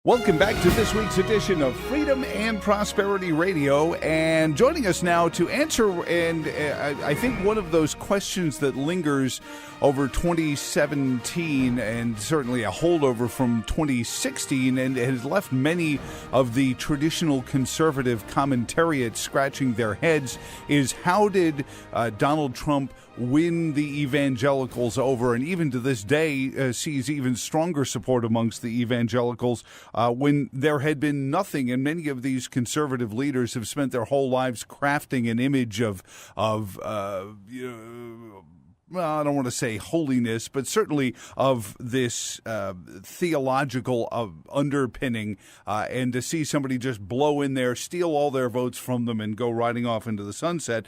Welcome back to this week's edition of Freedom and Prosperity Radio. And joining us now to answer, I think one of those questions that lingers over 2017 and certainly a holdover from 2016 and has left many of the traditional conservative commentariats scratching their heads is how did Donald Trump win the evangelicals over, and even to this day sees even stronger support amongst the evangelicals when there had been nothing, and many of these conservative leaders have spent their whole lives crafting an image of well, I don't want to say holiness, but certainly of this theological underpinning, and to see somebody just blow in there, steal all their votes from them, and go riding off into the sunset.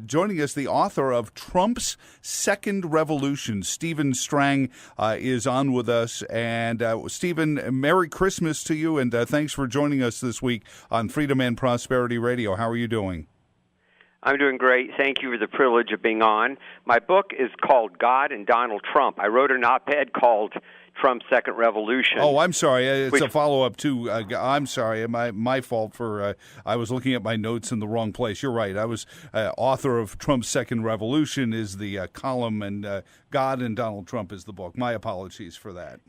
Joining us, the author of Trump's Second Revolution, Stephen Strang, is on with us. And Stephen, Merry Christmas to you, and thanks for joining us this week on Freedom and Prosperity Radio. How are you doing? I'm doing great. Thank you for the privilege of being on. My book is called God and Donald Trump. I wrote an op-ed called Trump's Second Revolution. Oh, I'm sorry. It's a follow-up to, I'm sorry, my fault for, I was looking at my notes in the wrong place. You're right. I was author of Trump's Second Revolution is the column, and God and Donald Trump is the book. My apologies for that.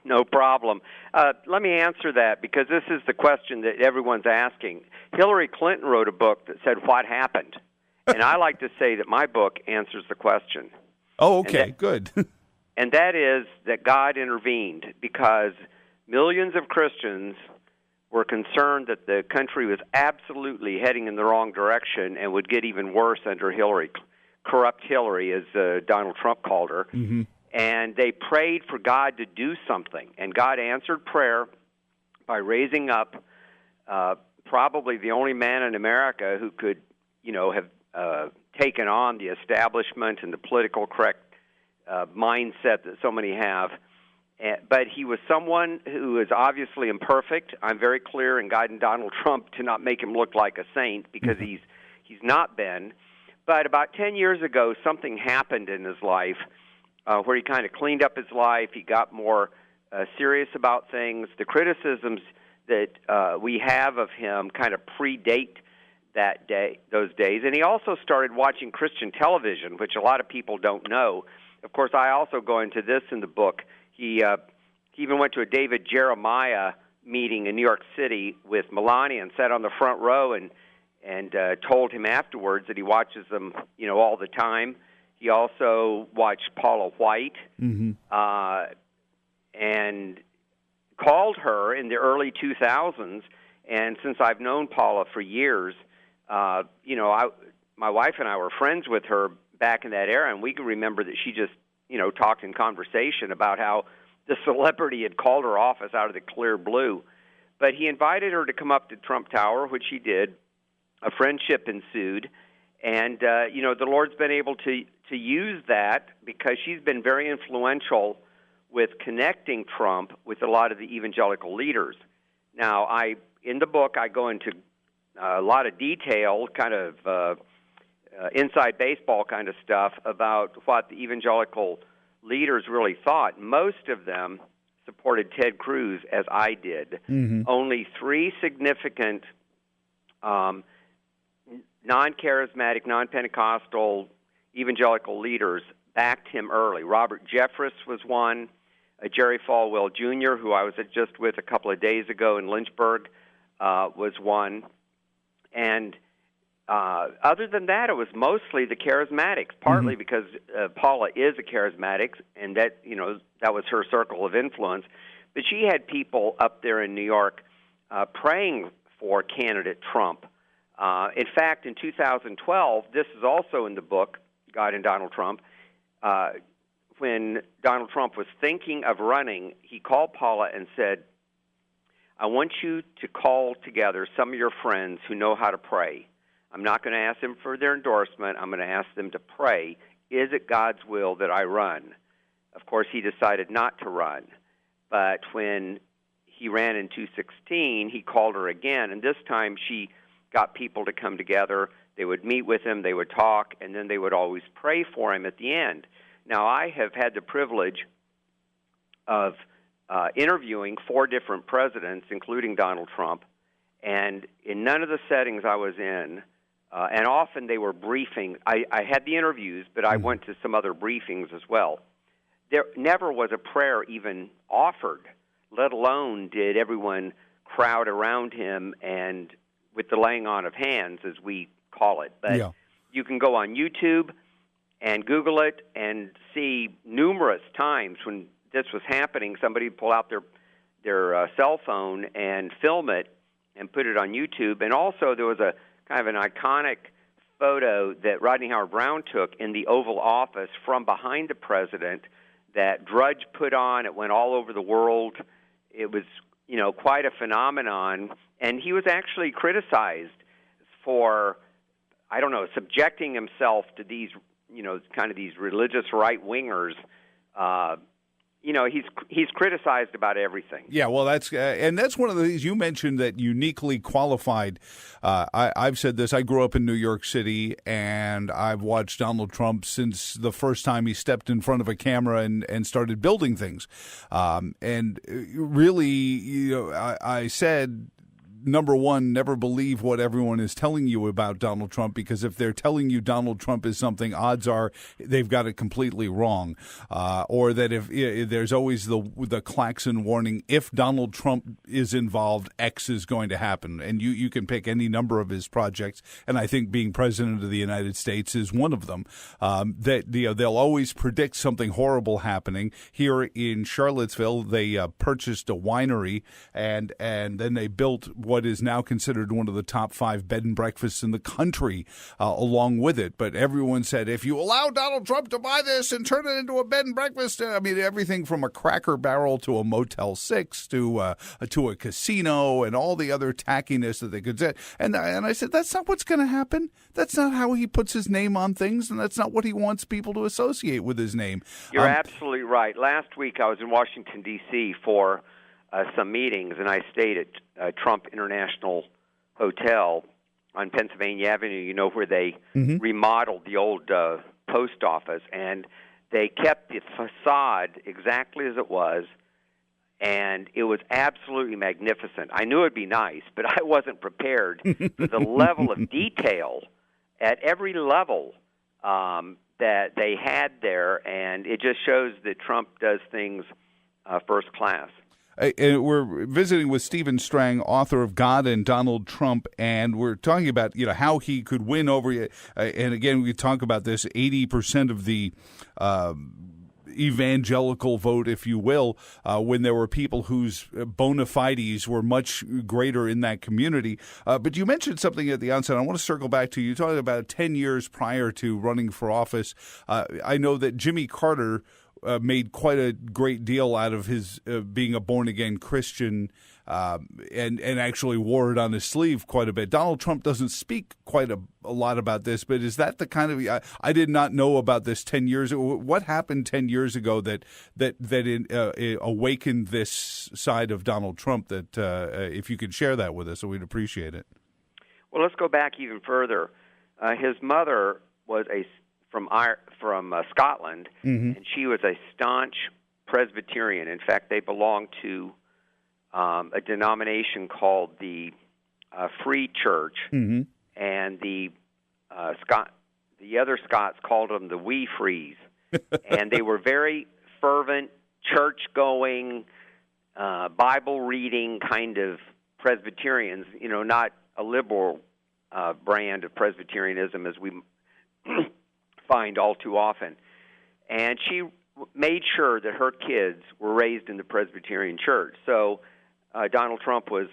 No problem. Let me answer that, because this is the question that everyone's asking. Hillary Clinton wrote a book that said, "What happened?" And I like to say that my book answers the question. Oh, okay, good. And that is that God intervened, because millions of Christians were concerned that the country was absolutely heading in the wrong direction and would get even worse under Hillary, corrupt Hillary, as Donald Trump called her. Mm-hmm. And they prayed for God to do something. And God answered prayer by raising up probably the only man in America who could, have taken on the establishment and the political correct mindset that so many have. But he was someone who is obviously imperfect. I'm very clear in guiding Donald Trump to not make him look like a saint, because he's not been. But about 10 years ago, something happened in his life where he kind of cleaned up his life. He got more serious about things. The criticisms that we have of him kind of predate those days. And he also started watching Christian television, which a lot of people don't know. Of course, I also go into this in the book. He even went to a David Jeremiah meeting in New York City with Melania and sat on the front row and told him afterwards that he watches them, all the time. He also watched Paula White, mm-hmm. And called her in the early 2000s. And since I've known Paula for years, my wife and I were friends with her back in that era, and we can remember that she just, talked in conversation about how the celebrity had called her office out of the clear blue. But he invited her to come up to Trump Tower, which she did. A friendship ensued. And, the Lord's been able to use that, because she's been very influential with connecting Trump with a lot of the evangelical leaders. Now, in the book, I go into a lot of detail, kind of inside baseball kind of stuff about what the evangelical leaders really thought. Most of them supported Ted Cruz, as I did. Mm-hmm. Only 3 significant non-charismatic, non-Pentecostal evangelical leaders backed him early. Robert Jeffress was one. Jerry Falwell Jr., who I was just with a couple of days ago in Lynchburg, was one. And other than that, it was mostly the charismatics, partly mm-hmm. because Paula is a charismatic, and that was her circle of influence. But she had people up there in New York praying for candidate Trump. In fact, in 2012, this is also in the book, God and Donald Trump, when Donald Trump was thinking of running, he called Paula and said, "I want you to call together some of your friends who know how to pray. I'm not going to ask them for their endorsement. I'm going to ask them to pray. Is it God's will that I run?" Of course, he decided not to run. But when he ran in 2016, he called her again, and this time she got people to come together. They would meet with him, they would talk, and then they would always pray for him at the end. Now, I have had the privilege of interviewing 4 different presidents, including Donald Trump, and in none of the settings I was in, and often they were briefing. I had the interviews, but I went to some other briefings as well. There never was a prayer even offered, let alone did everyone crowd around him and with the laying on of hands, as we call it. But you can go on YouTube and Google it and see numerous times when this was happening, somebody would pull out their cell phone and film it and put it on YouTube. And also there was a kind of an iconic photo that Rodney Howard-Browne took in the Oval Office from behind the president that Drudge put on. It went all over the world. It was, quite a phenomenon. And he was actually criticized for, subjecting himself to these, kind of these religious right-wingers. He's criticized about everything. Yeah, well, that's one of the things you mentioned that uniquely qualified. I've said this. I grew up in New York City, and I've watched Donald Trump since the first time he stepped in front of a camera and started building things. And really, I said, number one, never believe what everyone is telling you about Donald Trump, because if they're telling you Donald Trump is something, odds are they've got it completely wrong. Or that if there's always the klaxon warning, if Donald Trump is involved, X is going to happen. And you can pick any number of his projects, and I think being president of the United States is one of them. They'll always predict something horrible happening. Here in Charlottesville, they purchased a winery, and then they built what is now considered one of the top 5 bed and breakfasts in the country along with it. But everyone said, if you allow Donald Trump to buy this and turn it into a bed and breakfast, I mean, everything from a Cracker Barrel to a Motel 6 to a casino and all the other tackiness that they could say. And I said, that's not what's going to happen. That's not how he puts his name on things, and that's not what he wants people to associate with his name. You're absolutely right. Last week I was in Washington, D.C. for some meetings, and I stayed at Trump International Hotel on Pennsylvania Avenue, where they remodeled the old post office, and they kept the facade exactly as it was, and it was absolutely magnificent. I knew it'd be nice, but I wasn't prepared for the level of detail at every level that they had there, and it just shows that Trump does things first class. We're visiting with Stephen Strang, author of God and Donald Trump, and we're talking about how he could win over you. And again, we talk about this 80% of the evangelical vote, if you will, when there were people whose bona fides were much greater in that community. But you mentioned something at the onset. I want to circle back to you talking about 10 years prior to running for office. I know that Jimmy Carter made quite a great deal out of his being a born-again Christian and actually wore it on his sleeve quite a bit. Donald Trump doesn't speak quite a lot about this, but is that the kind of I did not know about this 10 years ago. What happened 10 years ago that awakened this side of Donald Trump that if you could share that with us, we'd appreciate it. Well, let's go back even further. His mother was from Scotland, and she was a staunch Presbyterian. In fact, they belonged to a denomination called the Free Church, and the other Scots called them the Wee Frees, and they were very fervent, church-going, Bible-reading kind of Presbyterians. Not a liberal brand of Presbyterianism as we find all too often. And she made sure that her kids were raised in the Presbyterian Church. So Donald Trump was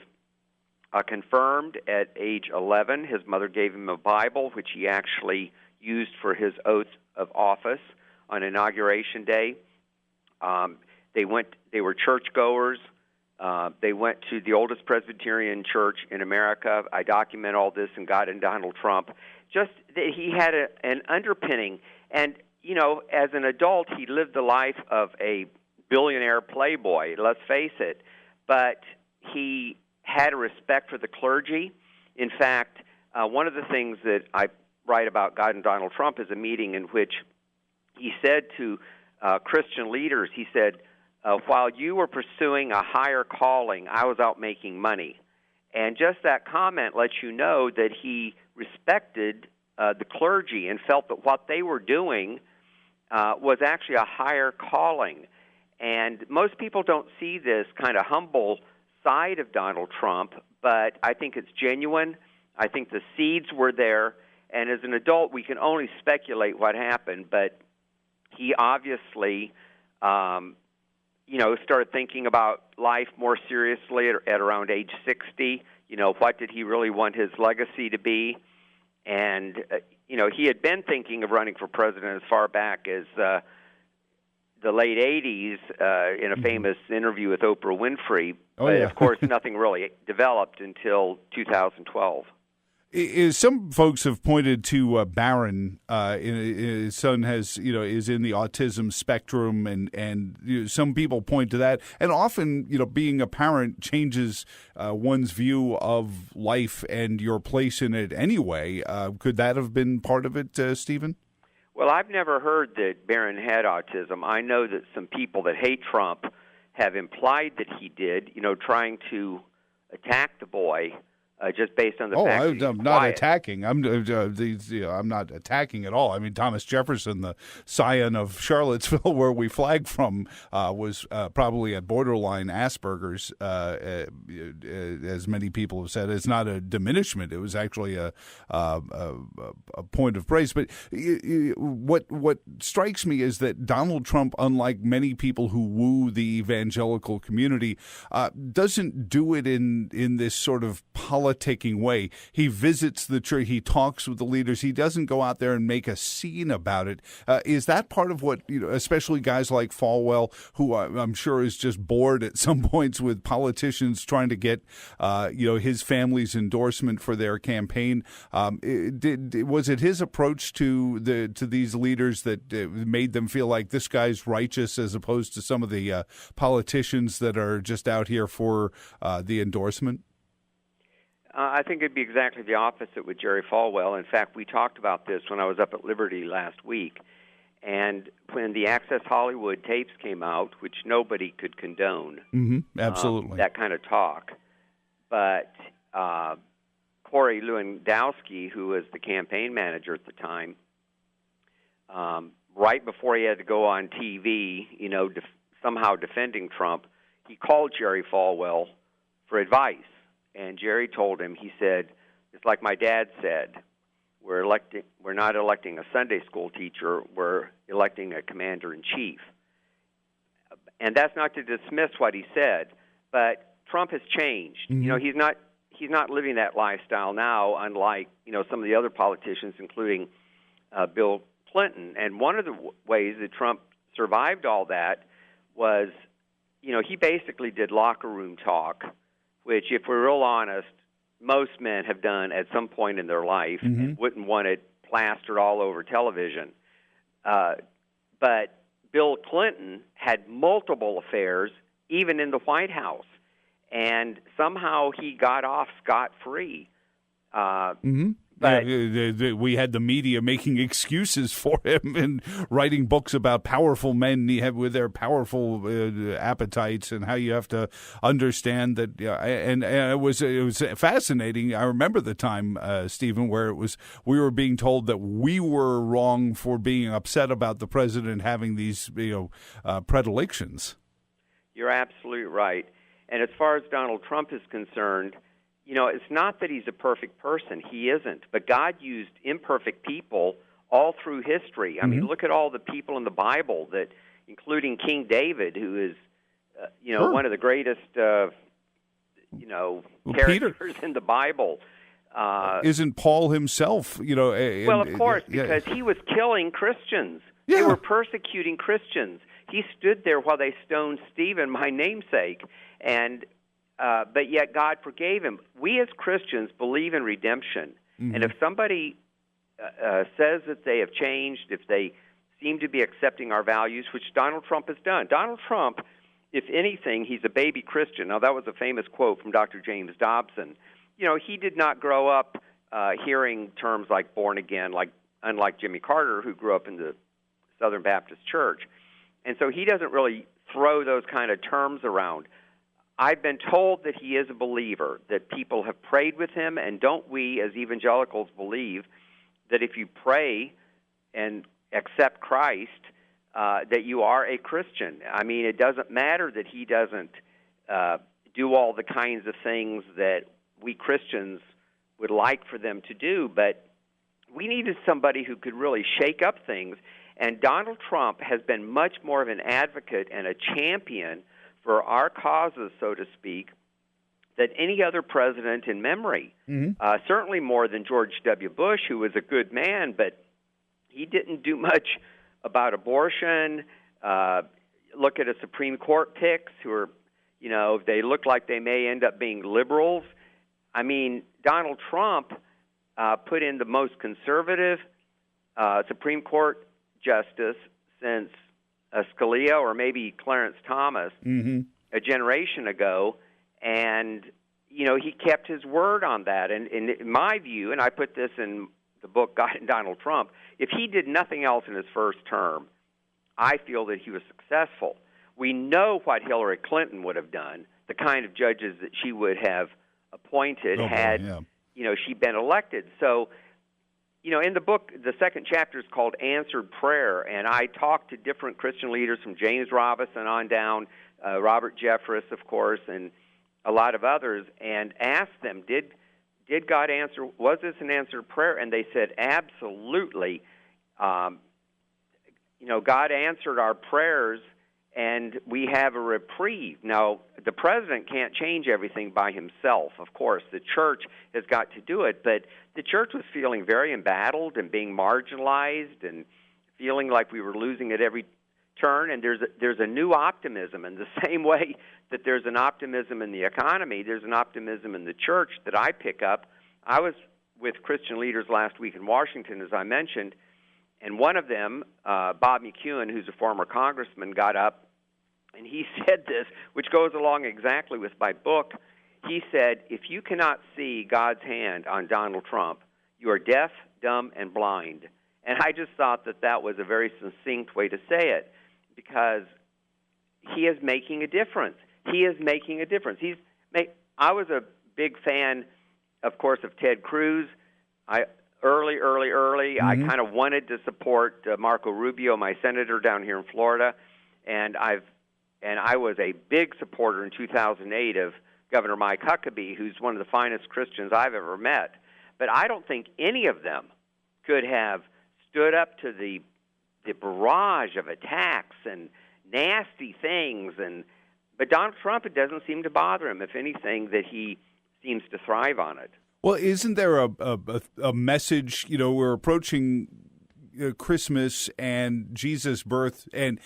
confirmed at age 11. His mother gave him a Bible, which he actually used for his oath of office on Inauguration Day. They were churchgoers. They went to the oldest Presbyterian church in America. I document all this in God and Donald Trump. Just that he had an underpinning. And, as an adult, he lived the life of a billionaire playboy, let's face it. But he had a respect for the clergy. In fact, one of the things that I write about God and Donald Trump is a meeting in which he said to Christian leaders, he said, while you were pursuing a higher calling, I was out making money. And just that comment lets you know that he respected the clergy and felt that what they were doing was actually a higher calling. And most people don't see this kind of humble side of Donald Trump, but I think it's genuine. I think the seeds were there. And as an adult, we can only speculate what happened, but he obviously, started thinking about life more seriously at around age 60. What did he really want his legacy to be? And, he had been thinking of running for president as far back as the late 80s in a famous interview with Oprah Winfrey. Of course, nothing really developed until 2012. Some folks have pointed to Barron. His son is in the autism spectrum, and some people point to that. And often, being a parent changes one's view of life and your place in it anyway. Could that have been part of it, Stephen? Well, I've never heard that Barron had autism. I know that some people that hate Trump have implied that he did, trying to attack the boy. Just based on the fact that he's I'm not quiet. attacking. I'm not attacking at all. I mean, Thomas Jefferson, the scion of Charlottesville, where we flagged from, was probably at borderline Asperger's, as many people have said. It's not a diminishment. It was actually a point of praise. But what strikes me is that Donald Trump, unlike many people who woo the evangelical community, doesn't do it in this sort of politicking way. He visits the church. He talks with the leaders. He doesn't go out there and make a scene about it. Is that part of what, especially guys like Falwell, who I'm sure is just bored at some points with politicians trying to get, his family's endorsement for their campaign? Was it his approach to these leaders that made them feel like this guy's righteous, as opposed to some of the politicians that are just out here for the endorsement? I think it'd be exactly the opposite with Jerry Falwell. In fact, we talked about this when I was up at Liberty last week. And when the Access Hollywood tapes came out, which nobody could condone, absolutely, that kind of talk. But Corey Lewandowski, who was the campaign manager at the time, right before he had to go on TV, somehow defending Trump, he called Jerry Falwell for advice. And Jerry told him, he said, it's like my dad said, we're not electing a Sunday school teacher, we're electing a commander-in-chief. And that's not to dismiss what he said, but Trump has changed. He's not living that lifestyle now, unlike, some of the other politicians, including Bill Clinton. And one of the ways that Trump survived all that was, he basically did locker room talk, which, if we're real honest, most men have done at some point in their life and wouldn't want it plastered all over television. But Bill Clinton had multiple affairs, even in the White House, and somehow he got off scot-free. But we had the media making excuses for him and writing books about powerful men with their powerful appetites, and how you have to understand that. And it was fascinating. I remember the time, Stephen, where we were being told that we were wrong for being upset about the president having these predilections. You're absolutely right. And as far as Donald Trump is concerned, it's not that he's a perfect person. He isn't. But God used imperfect people all through history. I mean, look at all the people in the Bible, including King David, who is, one of the greatest, characters in the Bible. Isn't Paul himself, well, of course, because he was killing Christians. Yeah. They were persecuting Christians. He stood there while they stoned Stephen, my namesake, but yet God forgave him. We as Christians believe in redemption. And if somebody says that they have changed, if they seem to be accepting our values, which Donald Trump has done. Donald Trump, if anything, he's a baby Christian. Now, that was a famous quote from Dr. James Dobson. He did not grow up hearing terms like born again, unlike Jimmy Carter, who grew up in the Southern Baptist Church. And so he doesn't really throw those kind of terms around. I've been told that he is a believer, that people have prayed with him, and don't we as evangelicals believe that if you pray and accept Christ, that you are a Christian? I mean, it doesn't matter that he doesn't do all the kinds of things that we Christians would like for them to do, but we needed somebody who could really shake up things, and Donald Trump has been much more of an advocate and a champion for our causes, so to speak, than any other president in memory. Certainly more than George W. Bush, who was a good man, but he didn't do much about abortion. Look at a Supreme Court picks who are, they look like they may end up being liberals. I mean, Donald Trump put in the most conservative Supreme Court justice since Scalia or maybe Clarence Thomas a generation ago, and he kept his word on that. And in my view, and I put this in the book God and Donald Trump, if he did nothing else in his first term, I feel that he was successful. We know what Hillary Clinton would have done, the kind of judges that she would have appointed she been elected. So, in the book, the second chapter is called Answered Prayer, and I talked to different Christian leaders from James Robison on down, Robert Jeffress, of course, and a lot of others, and asked them, did God answer, was this an answered prayer? And they said, absolutely. God answered our prayers, and we have a reprieve. Now, the president can't change everything by himself, of course. The church has got to do it, but the church was feeling very embattled and being marginalized and feeling like we were losing at every turn, and there's a new optimism. In the same way that there's an optimism in the economy, there's an optimism in the church that I pick up. I was with Christian leaders last week in Washington, as I mentioned, and one of them, Bob McEwen, who's a former congressman, got up, and he said this, which goes along exactly with my book. He said, if you cannot see God's hand on Donald Trump, you are deaf, dumb, and blind. And I just thought that was a very succinct way to say it, because he is making a difference. He is making a difference. I was a big fan, of course, of Ted Cruz. Early, I kind of wanted to support Marco Rubio, my senator down here in Florida, and I was a big supporter in 2008 of Governor Mike Huckabee, who's one of the finest Christians I've ever met. But I don't think any of them could have stood up to the barrage of attacks and nasty things. But Donald Trump, it doesn't seem to bother him. If anything, that he seems to thrive on it. Well, isn't there a message? We're approaching Christmas and Jesus' birth, and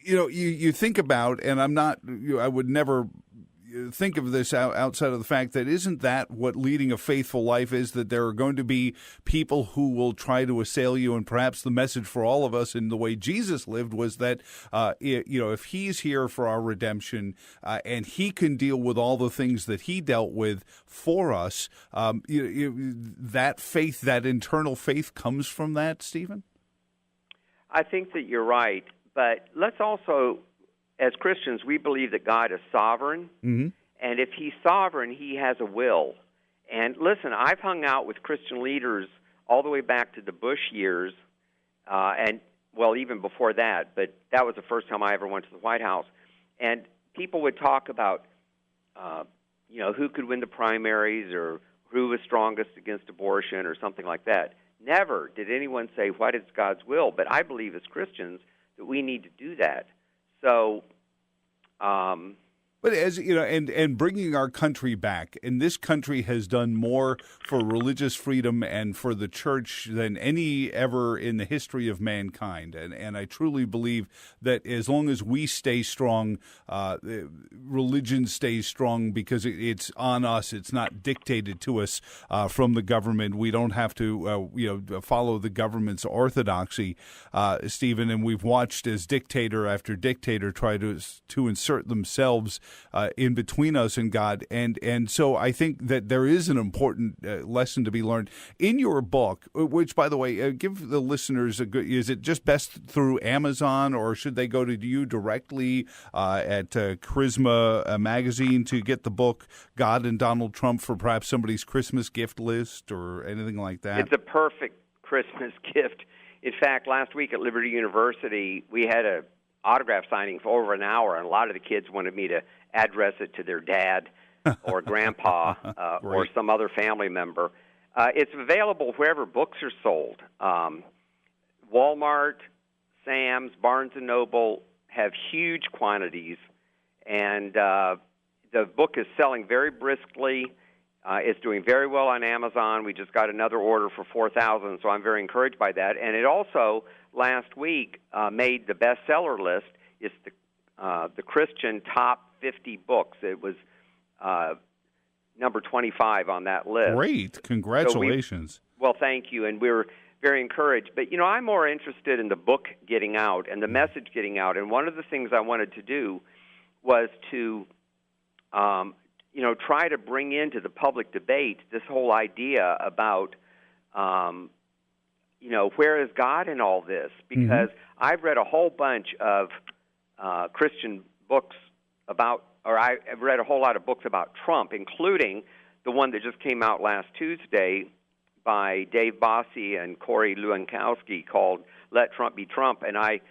you think about, and I would never think of this outside of the fact that isn't that what leading a faithful life is, that there are going to be people who will try to assail you, and perhaps the message for all of us in the way Jesus lived was that if he's here for our redemption and he can deal with all the things that he dealt with for us, that faith, that internal faith comes from that, Stephen? I think that you're right, but let's also, as Christians, we believe that God is sovereign, and if he's sovereign, he has a will. And listen, I've hung out with Christian leaders all the way back to the Bush years, even before that, but that was the first time I ever went to the White House. And people would talk about, who could win the primaries or who was strongest against abortion or something like that. Never did anyone say, what is God's will? But I believe as Christians that we need to do that. So, but as and bringing our country back, and this country has done more for religious freedom and for the church than any ever in the history of mankind. And I truly believe that as long as we stay strong, religion stays strong because it's on us. It's not dictated to us from the government. We don't have to follow the government's orthodoxy, Stephen. And we've watched as dictator after dictator try to insert themselves in between us and God. And so I think that there is an important lesson to be learned in your book, which, by the way, give the listeners a good, is it just best through Amazon, or should they go to you directly at Charisma Magazine to get the book, God and Donald Trump, for perhaps somebody's Christmas gift list or anything like that? It's a perfect Christmas gift. In fact, last week at Liberty University, we had a autograph signing for over an hour, and a lot of the kids wanted me to address it to their dad or grandpa or some other family member. It's available wherever books are sold. Walmart, Sam's, Barnes & Noble have huge quantities, and the book is selling very briskly. It's doing very well on Amazon. We just got another order for 4,000, so I'm very encouraged by that. And it also, last week, made the bestseller list. It's the Christian Top 50 Books. It was number 25 on that list. Great. Congratulations. Well, thank you, and we're very encouraged. But, I'm more interested in the book getting out and the message getting out. And one of the things I wanted to do was to try to bring into the public debate this whole idea about, where is God in all this? Because I've read a whole bunch of Christian books I've read a whole lot of books about Trump, including the one that just came out last Tuesday by Dave Bossie and Corey Lewandowski called Let Trump Be Trump. And I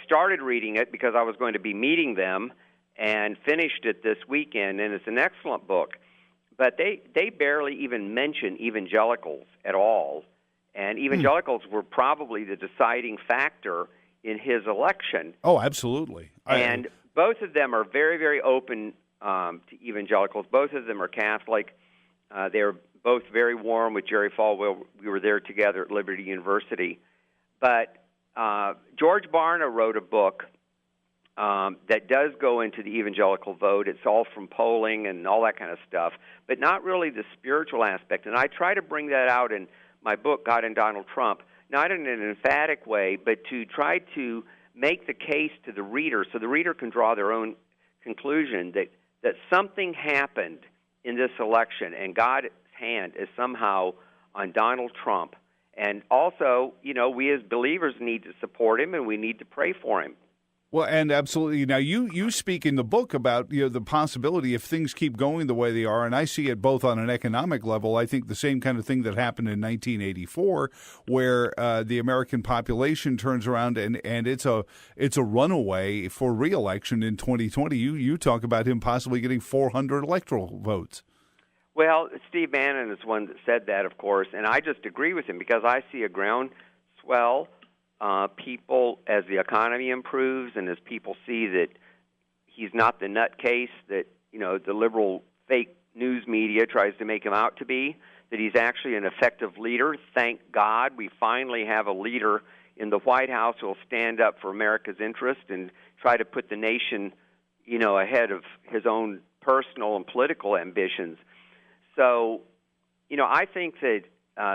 started reading it because I was going to be meeting them, and finished it this weekend, and it's an excellent book. But they barely even mention evangelicals at all, and evangelicals were probably the deciding factor in his election. Oh, absolutely. And both of them are very, very open to evangelicals. Both of them are Catholic. They're both very warm with Jerry Falwell. We were there together at Liberty University. But George Barna wrote a book that does go into the evangelical vote. It's all from polling and all that kind of stuff, but not really the spiritual aspect. And I try to bring that out in my book, God and Donald Trump, not in an emphatic way, but to try to make the case to the reader so the reader can draw their own conclusion that something happened in this election and God's hand is somehow on Donald Trump. And also, we as believers need to support him and we need to pray for him. Well, and absolutely. Now, you speak in the book about the possibility if things keep going the way they are, and I see it both on an economic level. I think the same kind of thing that happened in 1984, where the American population turns around and it's a runaway for re-election in 2020. You talk about him possibly getting 400 electoral votes. Well, Steve Bannon is one that said that, of course, and I just agree with him because I see a groundswell. People, as the economy improves and as people see that he's not the nutcase that, the liberal fake news media tries to make him out to be, that he's actually an effective leader. Thank God we finally have a leader in the White House who will stand up for America's interest and try to put the nation, ahead of his own personal and political ambitions. So, I think that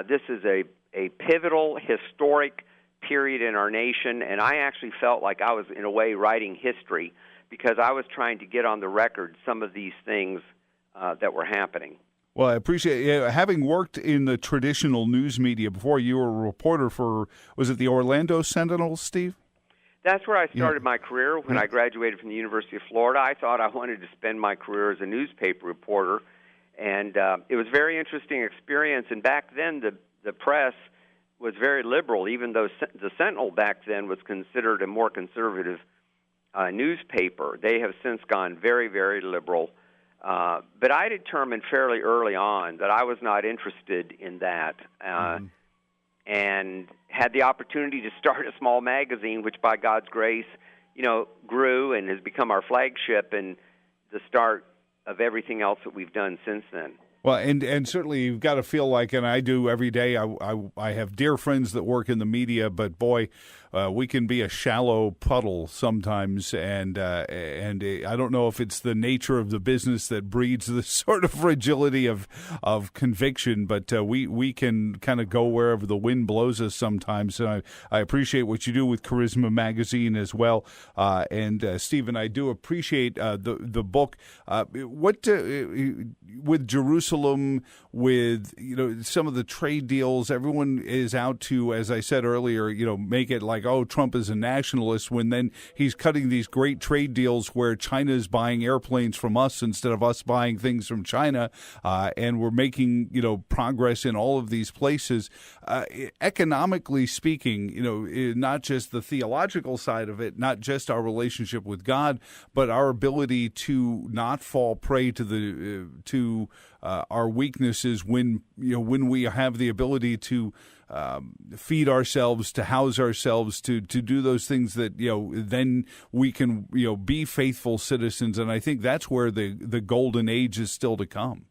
this is a pivotal, historic period in our nation, and I actually felt like I was, in a way, writing history because I was trying to get on the record some of these things that were happening. Well, I appreciate it. Having worked in the traditional news media before, you were a reporter for, was it the Orlando Sentinel, Steve? That's where I started my career when I graduated from the University of Florida. I thought I wanted to spend my career as a newspaper reporter, and it was a very interesting experience. And back then, the press was very liberal, even though the Sentinel back then was considered a more conservative newspaper. They have since gone very, very liberal. But I determined fairly early on that I was not interested in that and had the opportunity to start a small magazine, which by God's grace, grew and has become our flagship and the start of everything else that we've done since then. Well, and certainly you've got to feel like, and I do every day, I have dear friends that work in the media, but boy, we can be a shallow puddle sometimes, and I don't know if it's the nature of the business that breeds this sort of fragility of conviction, but we can kind of go wherever the wind blows us sometimes. And I appreciate what you do with Charisma Magazine as well, and Stephen, I do appreciate the book. With Jerusalem, with some of the trade deals, everyone is out to, as I said earlier, make it like, oh, Trump is a nationalist, when then he's cutting these great trade deals where China is buying airplanes from us instead of us buying things from China, and we're making progress in all of these places. Economically speaking, not just the theological side of it, not just our relationship with God, but our ability to not fall prey to our weaknesses when we have the ability to feed ourselves, to house ourselves, to do those things that then we can be faithful citizens. And I think that's where the golden age is still to come.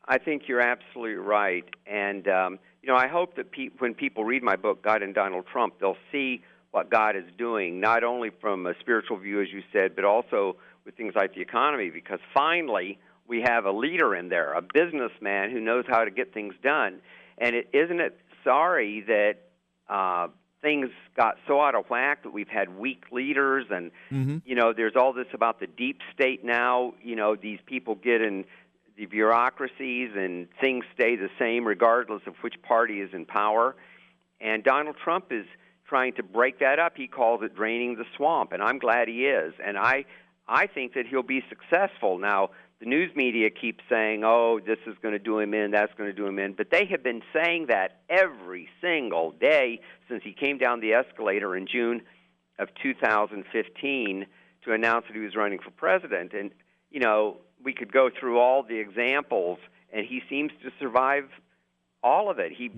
I think you're absolutely right, and I hope that when people read my book, God and Donald Trump, they'll see what God is doing, not only from a spiritual view, as you said, but also with things like the economy, because finally we have a leader in there, a businessman who knows how to get things done. And isn't it sorry that things got so out of whack that we've had weak leaders, and there's all this about the deep state now. These people get in the bureaucracies and things stay the same regardless of which party is in power. And Donald Trump is trying to break that up. He calls it draining the swamp, and I'm glad he is. And I think that he'll be successful. Now, the news media keeps saying, oh, this is going to do him in, that's going to do him in. But they have been saying that every single day since he came down the escalator in June of 2015 to announce that he was running for president. And, we could go through all the examples, and he seems to survive all of it. He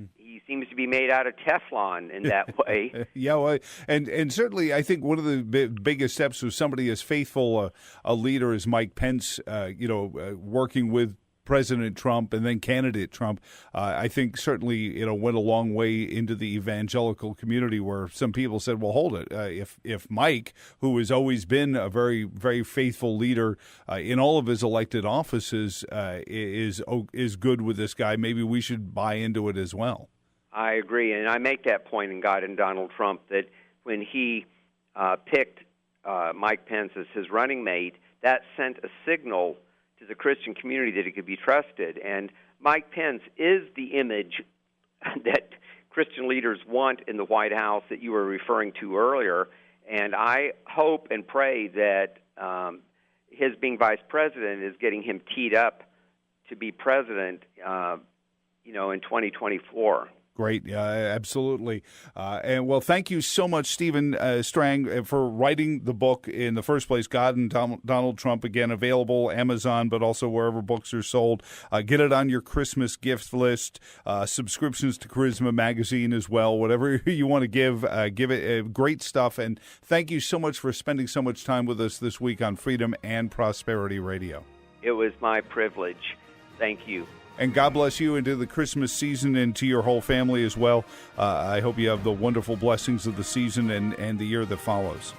seems to be made out of Teflon in that way. Yeah, well, and certainly I think one of the biggest steps was somebody as faithful a leader as Mike Pence, working with President Trump and then candidate Trump, I think certainly went a long way into the evangelical community, where some people said, well, hold it. If Mike, who has always been a very, very faithful leader in all of his elected offices, is good with this guy, maybe we should buy into it as well. I agree, and I make that point in God and Donald Trump, that when he picked Mike Pence as his running mate, that sent a signal to the Christian community that he could be trusted. And Mike Pence is the image that Christian leaders want in the White House that you were referring to earlier. And I hope and pray that his being vice president is getting him teed up to be president, in 2024. Great. Absolutely. And well, thank you so much, Stephen Strang, for writing the book in the first place, God and Donald Trump. Again, available Amazon, but also wherever books are sold. Get it on your Christmas gift list, subscriptions to Charisma Magazine as well, whatever you want to give it. Great stuff. And thank you so much for spending so much time with us this week on Freedom and Prosperity Radio. It was my privilege. Thank you. And God bless you into the Christmas season and to your whole family as well. I hope you have the wonderful blessings of the season and the year that follows.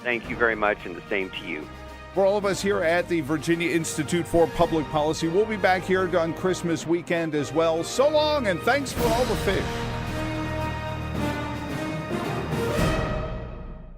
Thank you very much, and the same to you. For all of us here at the Virginia Institute for Public Policy, we'll be back here on Christmas weekend as well. So long, and thanks for all the fish.